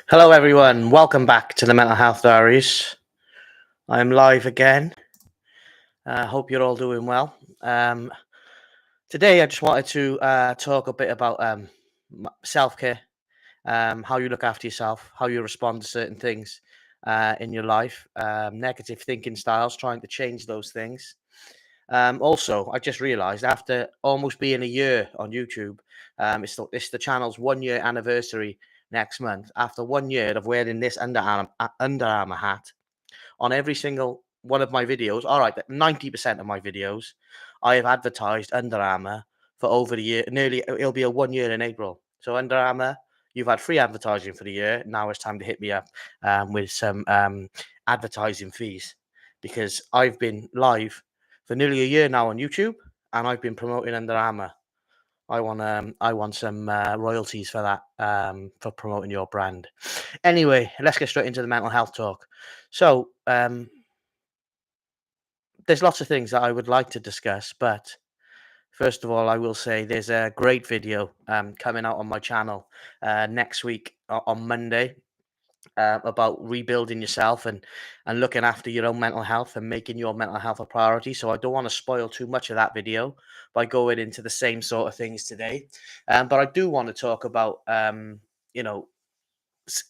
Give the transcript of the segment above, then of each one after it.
Hello, everyone. Welcome back to the Mental Health Diaries. I'm live again. Hope you're all doing well. Today, I just wanted to talk a bit about self care, how you look after yourself, how you respond to certain things in your life, negative thinking styles, trying to change those things. Also, I just realised after almost being a year on YouTube, it's the channel's 1 year anniversary next month. After 1 year of wearing this Under Armour hat on every single one of my videos, all right, 90% of my videos, I have advertised Under Armour for over a year. Nearly, it'll be a 1 year in April. So Under Armour, you've had free advertising for the year. Now it's time to hit me up with some advertising fees because I've been live for nearly a year now on YouTube, and I've been promoting Under Armour. I want some royalties for that, for promoting your brand. Anyway, let's get straight into the mental health talk. So, there's lots of things that I would like to discuss, but first of all, I will say there's a great video coming out on my channel next week on Monday about rebuilding yourself and looking after your own mental health and making your mental health a priority. So I don't want to spoil too much of that video by going into the same sort of things today. But I do want to talk about you know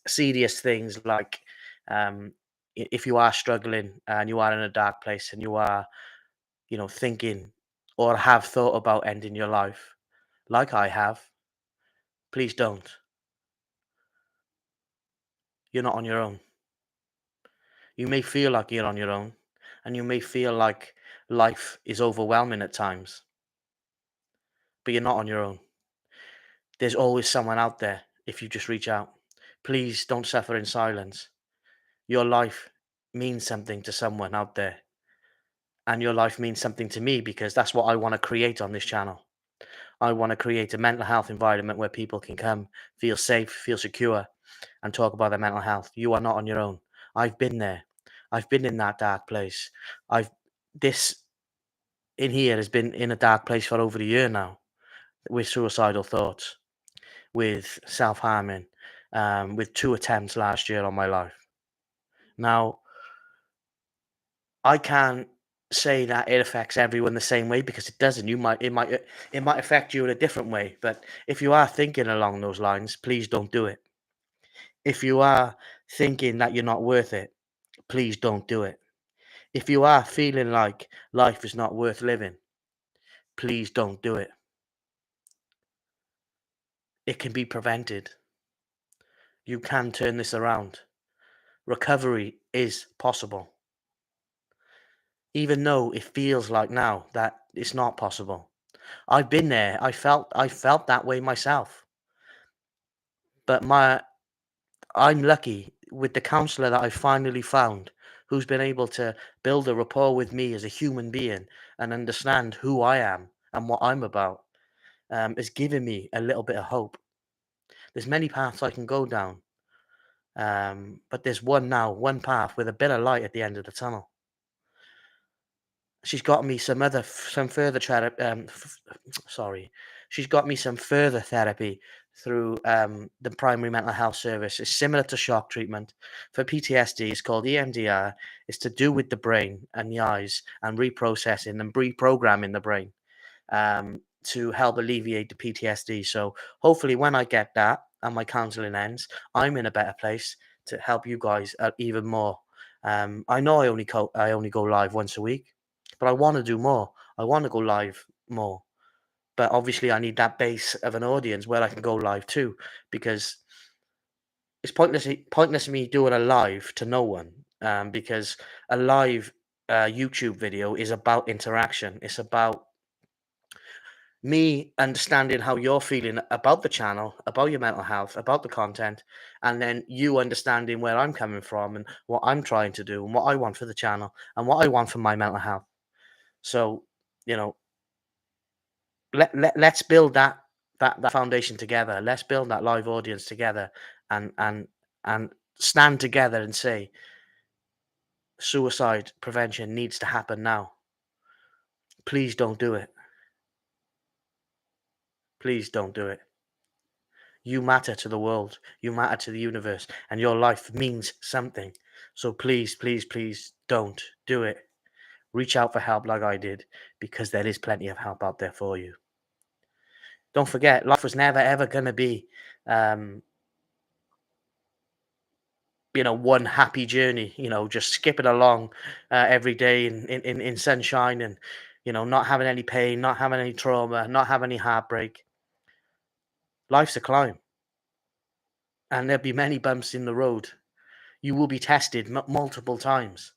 serious things like if you are struggling and you are in a dark place and you are thinking or have thought about ending your life, like I have, please don't. You're not on your own. You may feel like you're on your own, and you may feel like life is overwhelming at times, but you're not on your own. There's always someone out there if you just reach out. Please don't suffer in silence. Your life means something to someone out there, and your life means something to me because that's what I want to create on this channel. I want to create a mental health environment where people can come, feel safe, feel secure, and talk about their mental health. You are not on your own. I've been there. I've been in that dark place. I've this in here has been in a dark place for over a year now, with suicidal thoughts, with self-harming, with 2 attempts last year on my life. Now, I can't say that it affects everyone the same way because it doesn't. It might affect you in a different way. But if you are thinking along those lines, please don't do it. If you are thinking that you're not worth it, please don't do it. If you are feeling like life is not worth living, please don't do it. It can be prevented. You can turn this around. Recovery is possible. Even though it feels like now that it's not possible. I've been there. I felt that way myself. But I'm lucky with the counselor that I finally found who's been able to build a rapport with me as a human being and understand who I am and what I'm about. Has given me a little bit of hope. There's many paths I can go down, but there's one path with a bit of light at the end of the tunnel. She's got me some further therapy. Sorry, she's got me some further therapy through the primary mental health service. It's similar to shock treatment for PTSD. It's called EMDR. It's to do with the brain and the eyes and reprocessing and reprogramming the brain to help alleviate the PTSD. So hopefully, when I get that and my counselling ends, I'm in a better place to help you guys even more. I know I only go live once a week, but I want to do more. I want to go live more, but obviously I need that base of an audience where I can go live too, because it's pointless me doing a live to no one, because a live YouTube video is about interaction. It's about me understanding how you're feeling about the channel, about your mental health, about the content, and then you understanding where I'm coming from and what I'm trying to do and what I want for the channel and what I want for my mental health. So, you know, let's build that foundation together. Let's build that live audience together and stand together and say suicide prevention needs to happen now. Please don't do it. Please don't do it. You matter to the world. You matter to the universe, and your life means something. So please, please, please don't do it. Reach out for help like I did, because there is plenty of help out there for you. Don't forget, life was never ever going to be, um, one happy journey, just skipping along every day in sunshine, and, not having any pain, not having any trauma, not having any heartbreak. Life's a climb, and there'll be many bumps in the road. You will be tested multiple times.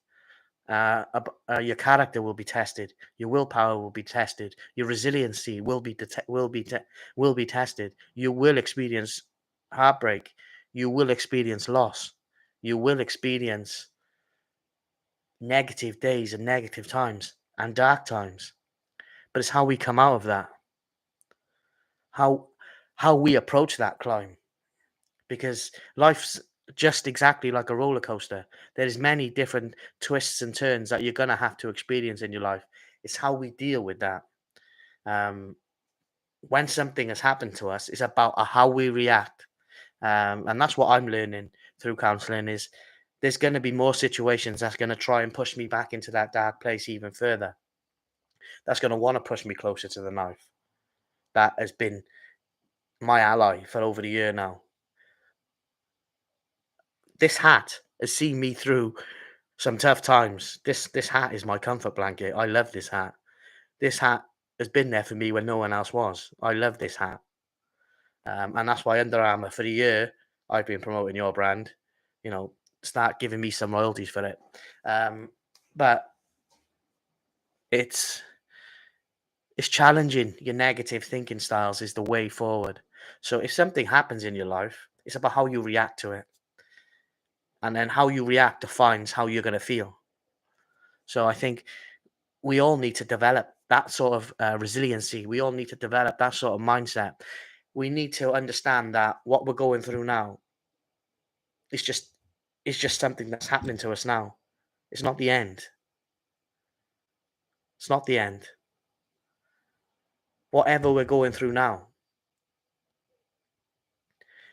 Your character will be tested. Your willpower will be tested. Your resiliency will be tested. You will experience heartbreak. You will experience loss. You will experience negative days and negative times and dark times. But it's how we come out of that. How how we approach that climb, because life's just exactly like a roller coaster. There's many different twists and turns that you're gonna have to experience in your life. It's how we deal with that. Um, when something has happened to us, it's about how we react, and that's what I'm learning through counselling. Is there's going to be more situations that's going to try and push me back into that dark place even further. That's going to want to push me closer to the knife. That has been my ally for over a year now. This hat has seen me through some tough times. This hat is my comfort blanket. I love this hat. This hat has been there for me when no one else was. I love this hat, and that's why Under Armour for a year I've been promoting your brand. You know, start giving me some royalties for it. But it's it's challenging your negative thinking styles is the way forward. So if something happens in your life, it's about how you react to it, and then how you react defines how you're going to feel. So I think we all need to develop that sort of resiliency. We all need to develop that sort of mindset. We need to understand that what we're going through now is just something that's happening to us now. It's not the end. It's not the end. Whatever we're going through now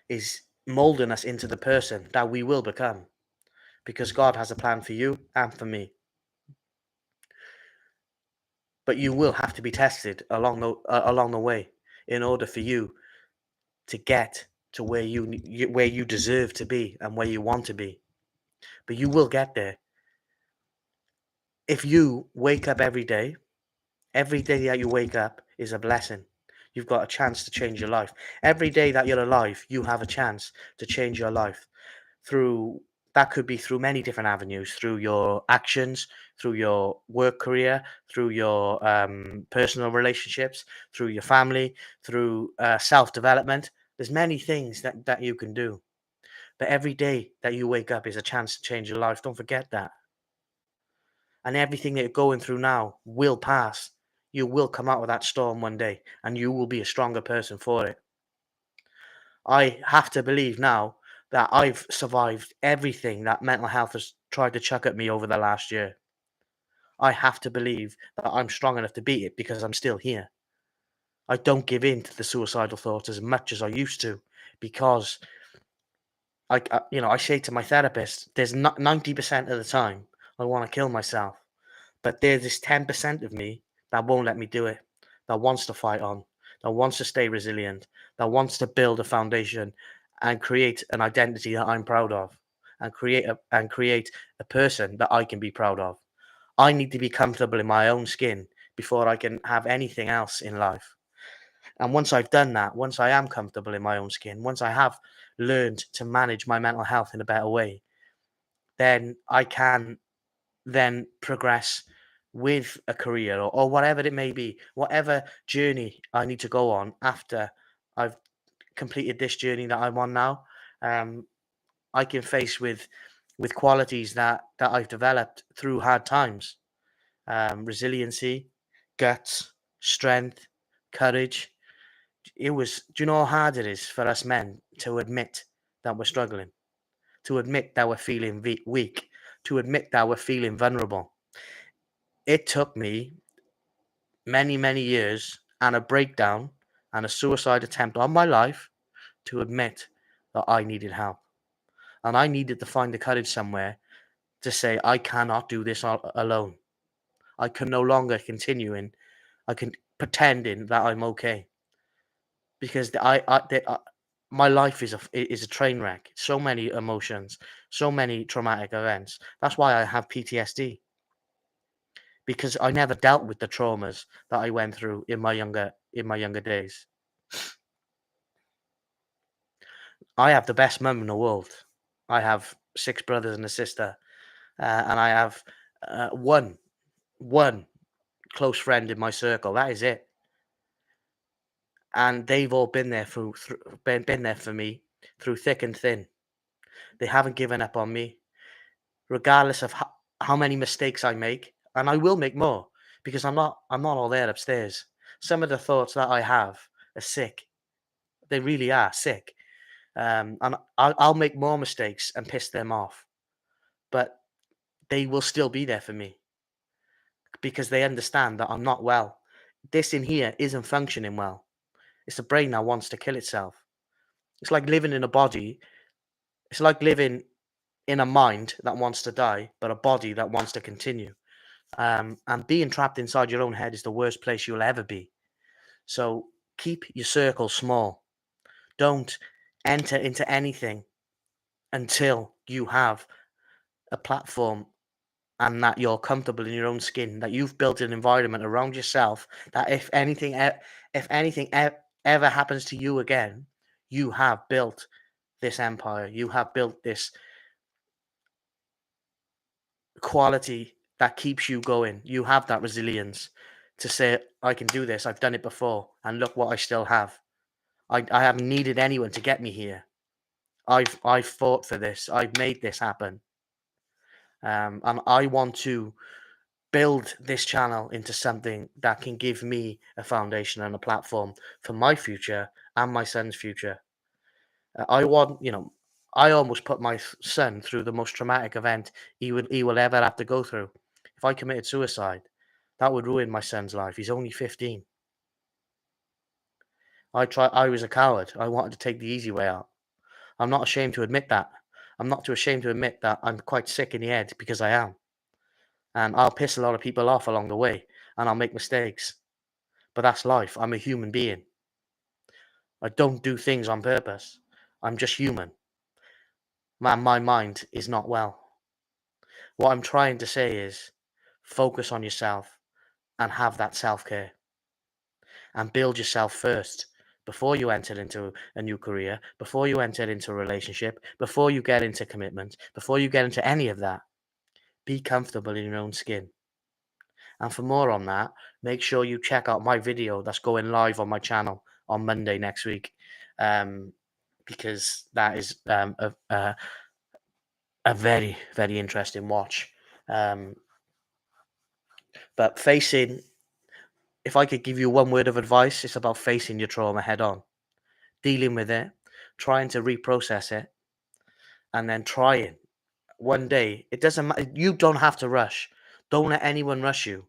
is molding us into the person that we will become, because God has a plan for you and for me. But you will have to be tested along the way in order for you to get to where you deserve to be and where you want to be. But you will get there if you wake up every day. Every day that you wake up is a blessing. You've got a chance to change your life. Every day that you're alive, you have a chance to change your life. Through that could be through many different avenues, through your actions, through your work career, through your personal relationships, through your family, through self-development. There's many things that you can do. But every day that you wake up is a chance to change your life. Don't forget that. And everything that you're going through now will pass. You will come out of that storm one day, and you will be a stronger person for it. I have to believe now that I've survived everything that mental health has tried to chuck at me over the last year. I have to believe that I'm strong enough to beat it because I'm still here. I don't give in to the suicidal thoughts as much as I used to, because I say to my therapist, there's not 90% of the time I want to kill myself. But there's this 10% of me that won't let me do it, that wants to fight on, that wants to stay resilient, that wants to build a foundation and create an identity that I'm proud of, and create a person that I can be proud of. I need to be comfortable in my own skin before I can have anything else in life. And once I've done that, once I am comfortable in my own skin, once I have learned to manage my mental health in a better way, then I can then progress with a career, or whatever it may be, whatever journey I need to go on after I've completed this journey that I'm on now. Um, I can face with qualities that I've developed through hard times: resiliency, guts, strength, courage. Do you know how hard it is for us men to admit that we're struggling, to admit that we're feeling weak, to admit that we're feeling vulnerable? It took me many, many years and a breakdown and a suicide attempt on my life to admit that I needed help. And I needed to find the courage somewhere to say, I cannot do this alone. I can no longer I can pretending that I'm okay, because my life is a train wreck. So many emotions, so many traumatic events. That's why I have PTSD, because I never dealt with the traumas that I went through in my younger days. I have the best mum in the world. I have six brothers and a sister, and I have one close friend in my circle. That is it. And they've all been there been there for me through thick and thin. They haven't given up on me, regardless of how many mistakes I make, and I will make more, because I'm not all there upstairs. Some of the thoughts that I have are sick. They really are sick. And I'll make more mistakes and piss them off, but they will still be there for me, because they understand that I'm not well. This in here isn't functioning well. It's a brain that wants to kill itself. It's like living in a body. It's like living in a mind that wants to die, but a body that wants to continue. And being trapped inside your own head is the worst place you'll ever be. So keep your circle small. Don't enter into anything until you have a platform, and that you're comfortable in your own skin, that you've built an environment around yourself, that if anything ever happens to you again, you have built this empire. You have built this quality that keeps you going. You have that resilience to say, I can do this. I've done it before, and look what I still have. I haven't needed anyone to get me here. I've fought for this. I've made this happen. And I want to build this channel into something that can give me a foundation and a platform for my future and my son's future. I want, I almost put my son through the most traumatic event he will ever have to go through. If I committed suicide, that would ruin my son's life. He's only 15. I was a coward. I wanted to take the easy way out. I'm not ashamed to admit that. I'm not too ashamed to admit that I'm quite sick in the head, because I am. And I'll piss a lot of people off along the way, and I'll make mistakes. But that's life. I'm a human being. I don't do things on purpose. I'm just human. Man, my mind is not well. What I'm trying to say is, focus on yourself and have that self-care, and build yourself first before you enter into a new career, before you enter into a relationship, before you get into commitment, before you get into any of that. Be comfortable in your own skin. And for more on that, make sure you check out my video that's going live on my channel on Monday next week, because that is a very, very interesting watch. Um, but if I could give you one word of advice, it's about facing your trauma head on, dealing with it, trying to reprocess it, and then trying. One day, it doesn't matter. You don't have to rush. Don't let anyone rush you.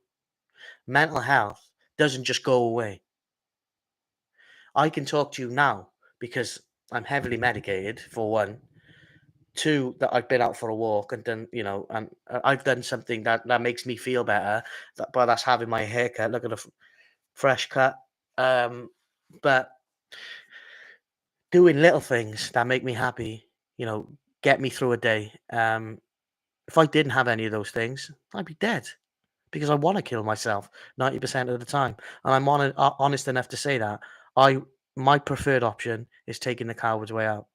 Mental health doesn't just go away. I can talk to you now because I'm heavily medicated, for one. Two, that I've been out for a walk and done, and I've done something that makes me feel better. But that's having my haircut. Look at the fresh cut. But doing little things that make me happy, get me through a day. If I didn't have any of those things, I'd be dead, because I want to kill myself 90% of the time. And I'm honest enough to say that my preferred option is taking the coward's way out.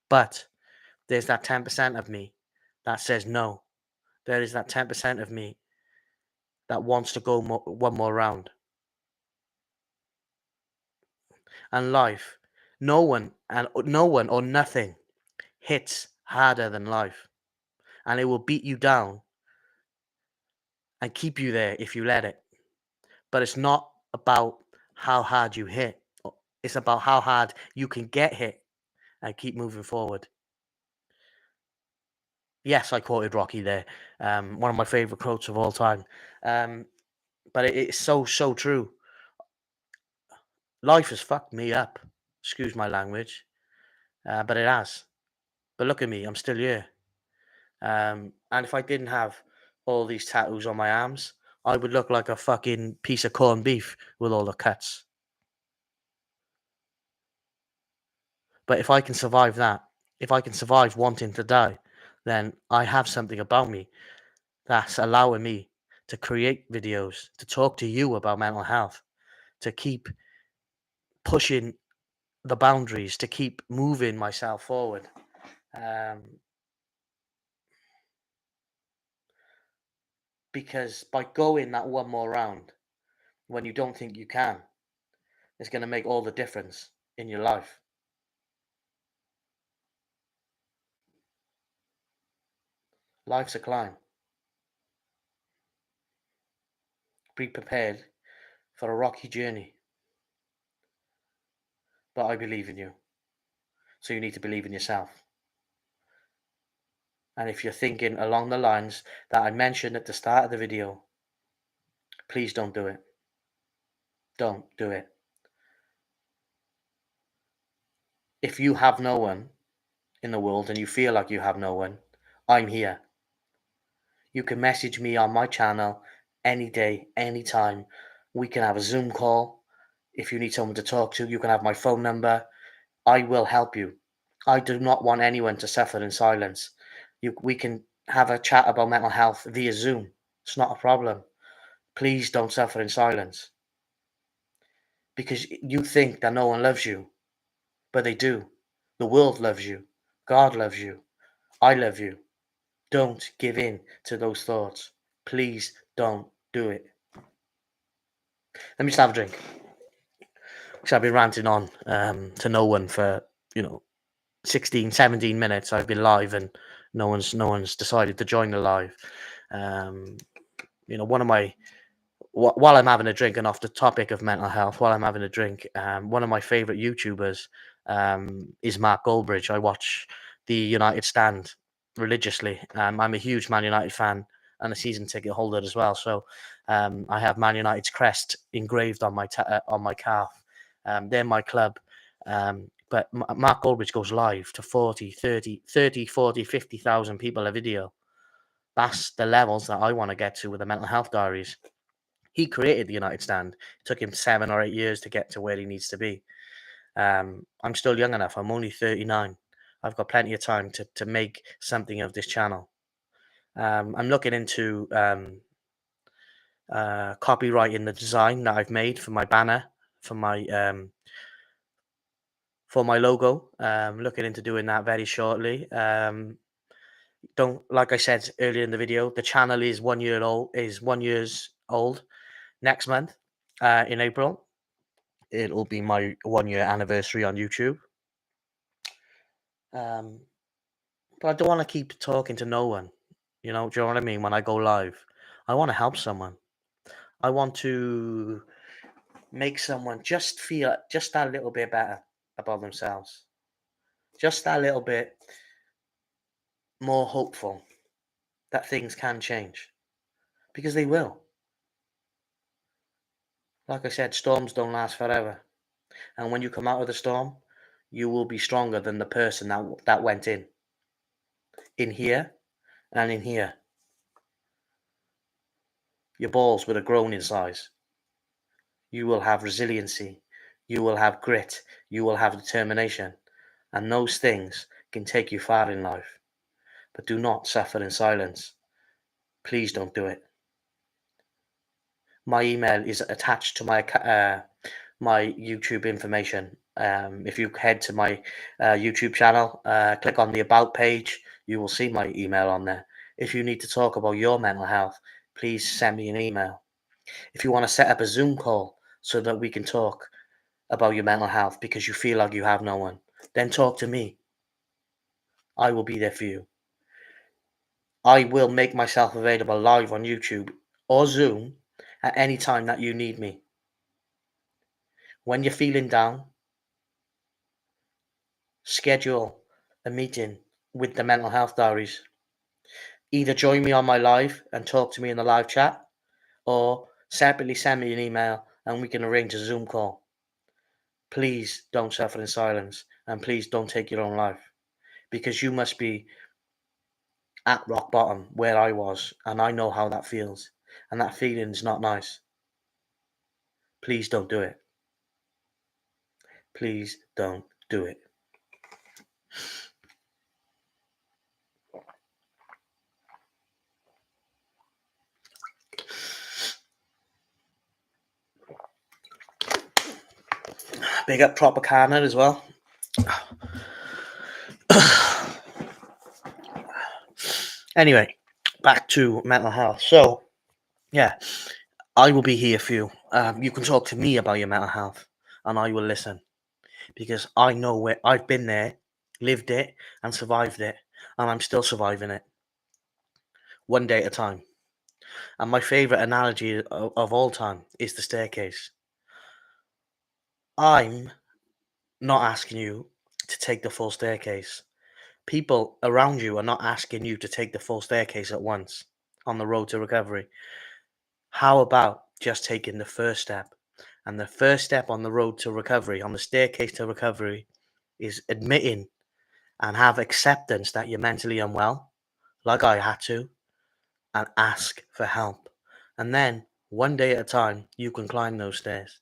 But there's that 10% of me that says no. There is that 10% of me that wants to go one more round. And life, no one or nothing hits harder than life. And it will beat you down and keep you there if you let it. But it's not about how hard you hit. It's about how hard you can get hit and keep moving forward. Yes, I quoted Rocky there. One of my favorite quotes of all time. But it's so, so true. Life has fucked me up. Excuse my language. but it has. But look at me, I'm still here. And if I didn't have all these tattoos on my arms, I would look like a fucking piece of corned beef with all the cuts. But if I can survive that, if I can survive wanting to die, then I have something about me that's allowing me to create videos, to talk to you about mental health, to keep pushing the boundaries, to keep moving myself forward. Um, because by going that one more round when you don't think you can, it's going to make all the difference in your life. Life's a climb. Be prepared for a rocky journey. But I believe in you. So you need to believe in yourself. And if you're thinking along the lines that I mentioned at the start of the video, please don't do it. Don't do it. If you have no one in the world and you feel like you have no one, I'm here. You can message me on my channel any day, anytime. We can have a Zoom call. If you need someone to talk to, you can have my phone number. I will help you. I do not want anyone to suffer in silence. We can have a chat about mental health via Zoom. It's not a problem. Please don't suffer in silence. Because you think that no one loves you, but they do. The world loves you. God loves you. I love you. Don't give in to those thoughts. Please don't do it. Let me just have a drink. Because I've been ranting on to no one for, 16, 17 minutes. I've been live and no one's decided to join the live. Um, one of my while I'm having a drink, and off the topic of mental health, while I'm having a drink, one of my favorite YouTubers is Mark Goldbridge. I watch the United Stand religiously. I'm a huge Man United fan and a season ticket holder as well. So I have Man United's crest engraved on my calf. They're my club. But Mark Goldbridge goes live to 50,000 people a video. That's the levels that I want to get to with the mental health diaries. He created the United Stand. It took him 7 or 8 years to get to where he needs to be. I'm still young enough. I'm only 39. I've got plenty of time to make something of this channel. I'm looking into copyrighting the design that I've made for my banner, for my logo. Looking into doing that very shortly. Don't Like I said earlier in the video, the channel is 1 year old. Is 1 years old next month, in April. It'll be my 1 year anniversary on YouTube. But I don't want to keep talking to no one. Do you know what I mean? When I go live, I want to help someone. I want to make someone just feel just that little bit better about themselves. Just that little bit more hopeful that things can change. Because they will. Like I said, storms don't last forever. And when you come out of the storm, you will be stronger than the person that went in here and in here. Your balls would have grown in size. You will have resiliency. You will have grit. You will have determination. And those things can take you far in life. But do not suffer in silence. Please don't do it. My email is attached to my YouTube information. If you head to my YouTube channel, click on the About page, you will see my email on there. If you need to talk about your mental health, please send me an email. If you want to set up a Zoom call so that we can talk about your mental health because you feel like you have no one, then talk to me. I will be there for you. I will make myself available live on YouTube or Zoom at any time that you need me. When you're feeling down, schedule a meeting with the Mental Health Diaries. Either join me on my live and talk to me in the live chat, or separately send me an email and we can arrange a Zoom call. Please don't suffer in silence, and please don't take your own life, because you must be at rock bottom where I was, and I know how that feels, and that feeling's not nice. Please don't do it. Please don't do it. Big up Tropicana as well. Anyway, back to mental health. So, yeah, I will be here for you. You can talk to me about your mental health, and I will listen, because I know where I've been there, lived it, and survived it, and I'm still surviving it, one day at a time. And my favorite analogy of all time is the staircase. I'm not asking you to take the full staircase. People around you are not asking you to take the full staircase at once on the road to recovery. How about just taking the first step? And the first step on the road to recovery, on the staircase to recovery, is admitting and have acceptance that you're mentally unwell, like I had to, and ask for help. And then, one day at a time, you can climb those stairs.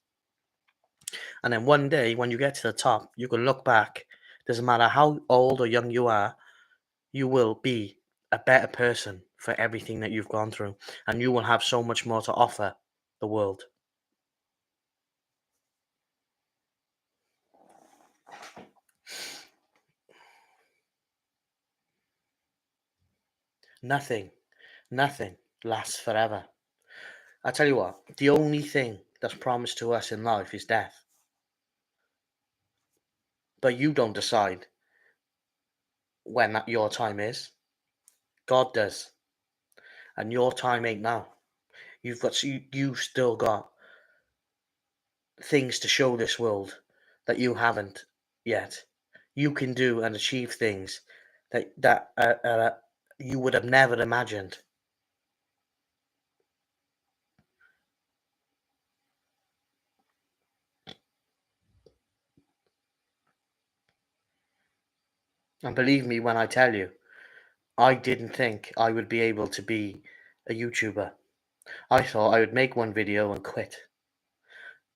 And then one day, when you get to the top, you can look back. Doesn't matter how old or young you are, you will be a better person for everything that you've gone through. And you will have so much more to offer the world. Nothing, nothing lasts forever. I tell you what, the only thing that's promised to us in life is death. But you don't decide when your time is. God does. And your time ain't now. You still got things to show this world that you haven't yet. You can do and achieve things that you would have never imagined. And believe me when I tell you, I didn't think I would be able to be a YouTuber. I thought I would make one video and quit.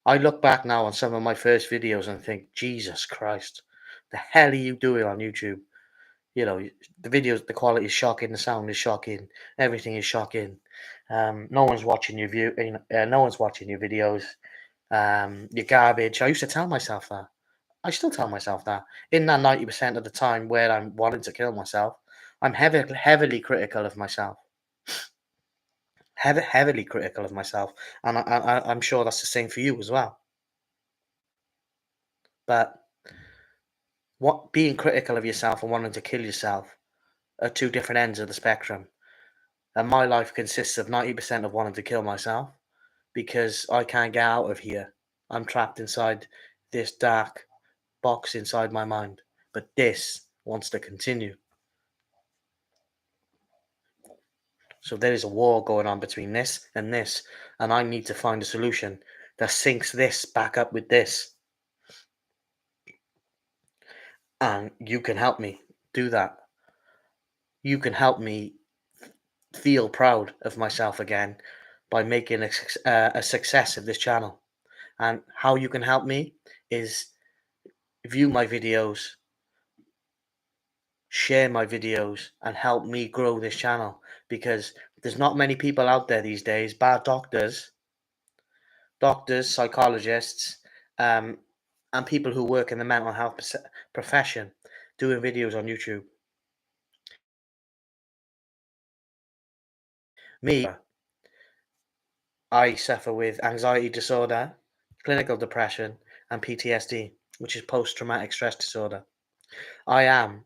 I look back now on some of my first videos and think, Jesus Christ, the hell are you doing on YouTube? You know, the videos, the quality is shocking, the sound is shocking, everything is shocking. No one's watching your no one's watching your videos. You're garbage. I used to tell myself that. I still tell myself that. In that 90% of the time where I'm wanting to kill myself, I'm heavily critical of myself. Heavily critical of myself, and I'm sure that's the same for you as well. But what being critical of yourself and wanting to kill yourself are two different ends of the spectrum. And my life consists of 90% of wanting to kill myself because I can't get out of here. I'm trapped inside this dark box inside my mind. But this wants to continue. So there is a war going on between this, and I need to find a solution that syncs this back up with this. And you can help me do that. You can help me feel proud of myself again by making a success of this channel. And how you can help me is view my videos, share my videos, and help me grow this channel, because there's not many people out there these days, bad doctors, psychologists, um, and people who work in the mental health profession doing videos on YouTube. Me, I suffer with anxiety disorder, clinical depression, and PTSD, which is post traumatic stress disorder. I am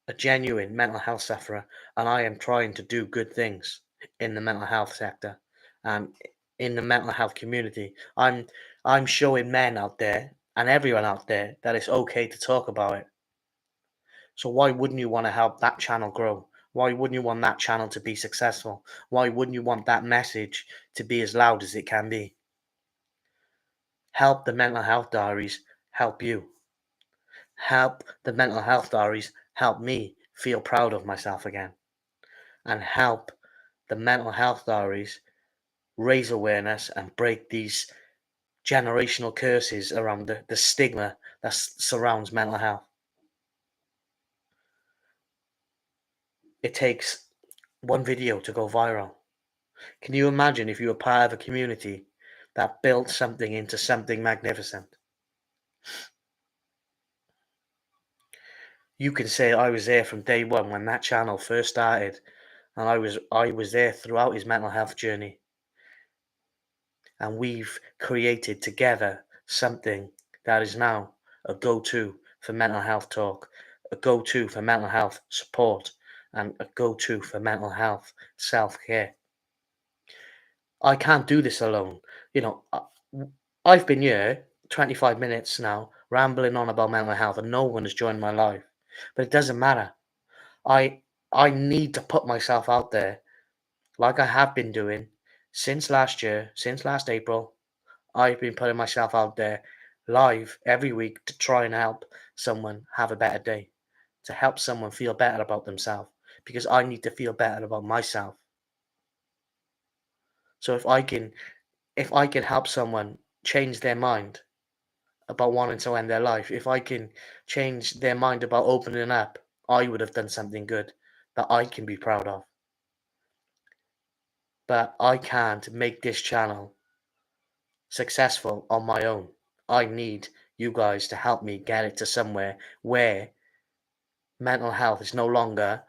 a genuine mental health sufferer, and I am trying to do good things in the mental health sector and in the mental health community. I'm showing men out there and everyone out there that it's okay to talk about it. So why wouldn't you want to help that channel grow? Why wouldn't you want that channel to be successful? Why wouldn't you want that message to be as loud as it can be? Help the mental health diaries. help you. Help the mental health diaries help me feel proud of myself again. And help the mental health diaries raise awareness and break these generational curses around the stigma that surrounds mental health. It takes one video to go viral. Can you imagine if you were part of a community that built something into something magnificent? You can say I was there from day one when that channel first started, and I was there throughout his mental health journey, and we've created together something that is now a go-to for mental health talk, a go-to for mental health support, and a go-to for mental health self-care. I can't do this alone. You know, I've been here 25 minutes now rambling on about mental health and no one has joined my life. But it doesn't matter. I I need to put myself out there like I have been doing since last year, since last April. I've been putting myself out there live every week to try and help someone have a better day, to help someone feel better about themselves because I need to feel better about myself. So if I can help someone change their mind about wanting to end their life, if I can change their mind about opening up, I would have done something good that I can be proud of. But I can't make this channel successful on my own. I need you guys to help me get it to somewhere where mental health is no longer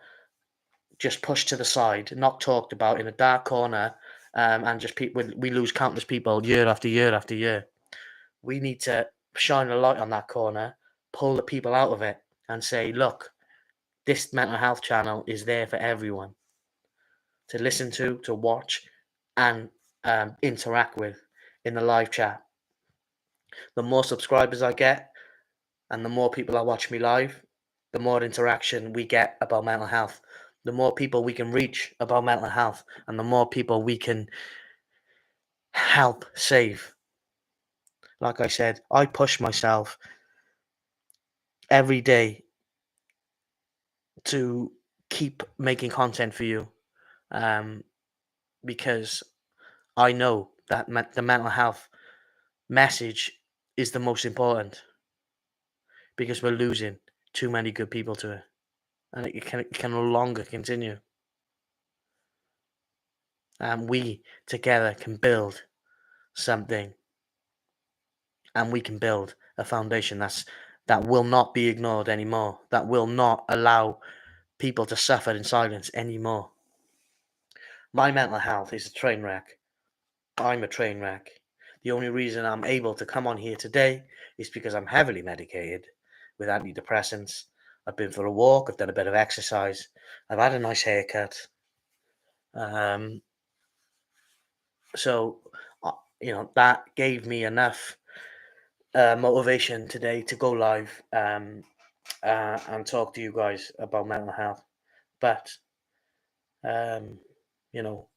just pushed to the side, not talked about in a dark corner, and just people we lose countless people year after year after year. We need to shine a light on that corner, pull the people out of it, and say, look, this mental health channel is there for everyone to listen to watch, and interact with in the live chat. The more subscribers I get, and the more people that watch me live, the more interaction we get about mental health. The more people we can reach about mental health, and the more people we can help save. Like I said, I push myself every day to keep making content for you, um, because I know that the mental health message is the most important because we're losing too many good people to it, and it can no longer continue. And we together can build something, and we can build a foundation that will not be ignored anymore, that will not allow people to suffer in silence anymore. My mental health is a train wreck. I'm a train wreck. The only reason I'm able to come on here today is because I'm heavily medicated with antidepressants. I've been for a walk, I've done a bit of exercise, I've had a nice haircut. Um, so, that gave me enough motivation today to go live, and talk to you guys about mental health. But, um, you know,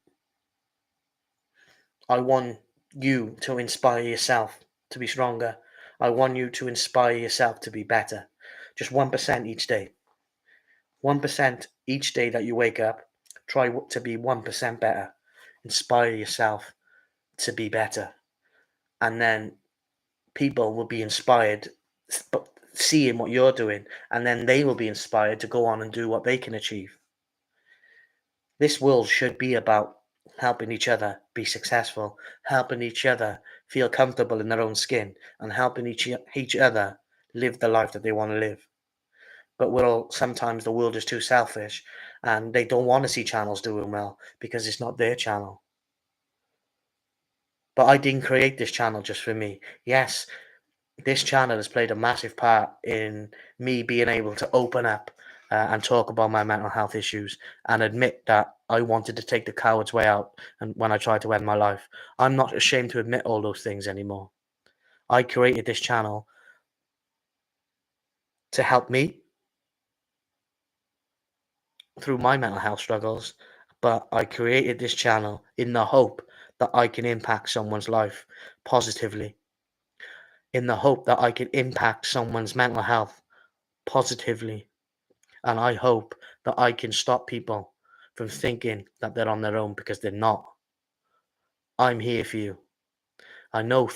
I want you to inspire yourself to be stronger. I want you to inspire yourself to be better. Just 1% each day. 1% each day that you wake up. Try to be 1% better. Inspire yourself to be better. And then people will be inspired seeing what you're doing. And then they will be inspired to go on and do what they can achieve. This world should be about helping each other be successful, helping each other feel comfortable in their own skin, and helping each other live the life that they want to live. But sometimes the world is too selfish, and they don't want to see channels doing well because it's not their channel. But I didn't create this channel just for me. Yes, this channel has played a massive part in me being able to open up, and talk about my mental health issues and admit that I wanted to take the coward's way out, and when I tried to end my life. I'm not ashamed to admit all those things anymore. I created this channel to help me through my mental health struggles, but I created this channel in the hope that I can impact someone's life positively. in the hope that I could impact someone's mental health positively. And I hope that I can stop people from thinking that they're on their own, because they're not. I'm here for you. I know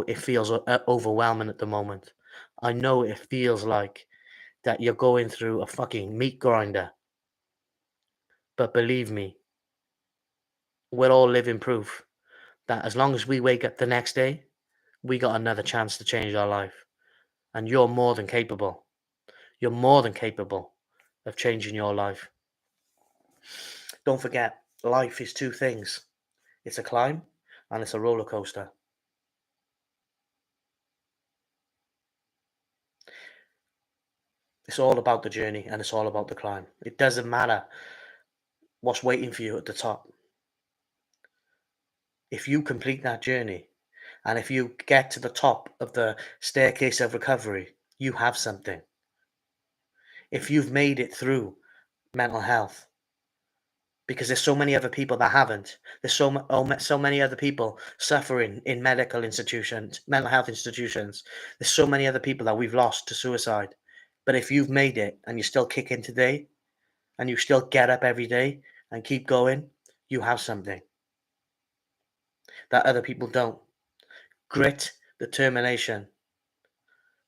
it feels overwhelming at the moment. I know it feels like that you're going through a fucking meat grinder. But believe me, we're all living proof that as long as we wake up the next day, we got another chance to change our life. And you're more than capable. You're more than capable of changing your life. Don't forget, life is two things. It's a climb and it's a roller coaster. It's all about the journey and it's all about the climb. It doesn't matter what's waiting for you at the top. If you complete that journey and if you get to the top of the staircase of recovery, you have something. If you've made it through mental health, because there's so many other people that haven't. There's so many other people suffering in medical institutions, mental health institutions. There's so many other people that we've lost to suicide. But if you've made it and you're still kicking today, and you still get up every day and keep going, you have something that other people don't. Grit, determination,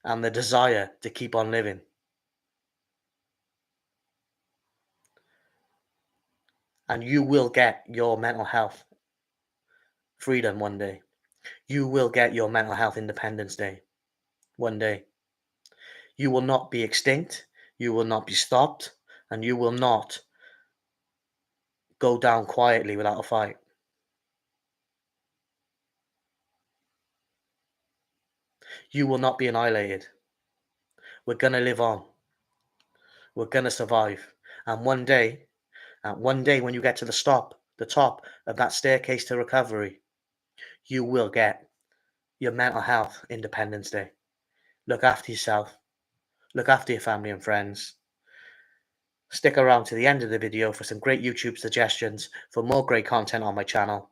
and the desire to keep on living. And you will get your mental health freedom one day. You will get your mental health independence day one day. You will not be extinct, you will not be stopped, and you will not go down quietly without a fight. You will not be annihilated. We're going to live on. We're going to survive. And one day when you get to the top of that staircase to recovery, you will get your mental health independence day. Look after yourself. Look after your family and friends. Stick around to the end of the video for some great YouTube suggestions for more great content on my channel.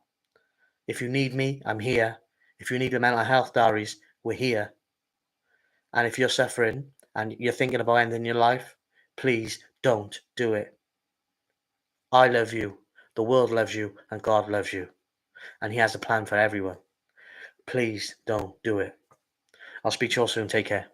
If you need me, I'm here. If you need the mental health diaries, we're here. And if you're suffering and you're thinking about ending your life, please don't do it. I love you, the world loves you, and God loves you. And He has a plan for everyone. Please don't do it. I'll speak to you all soon. Take care.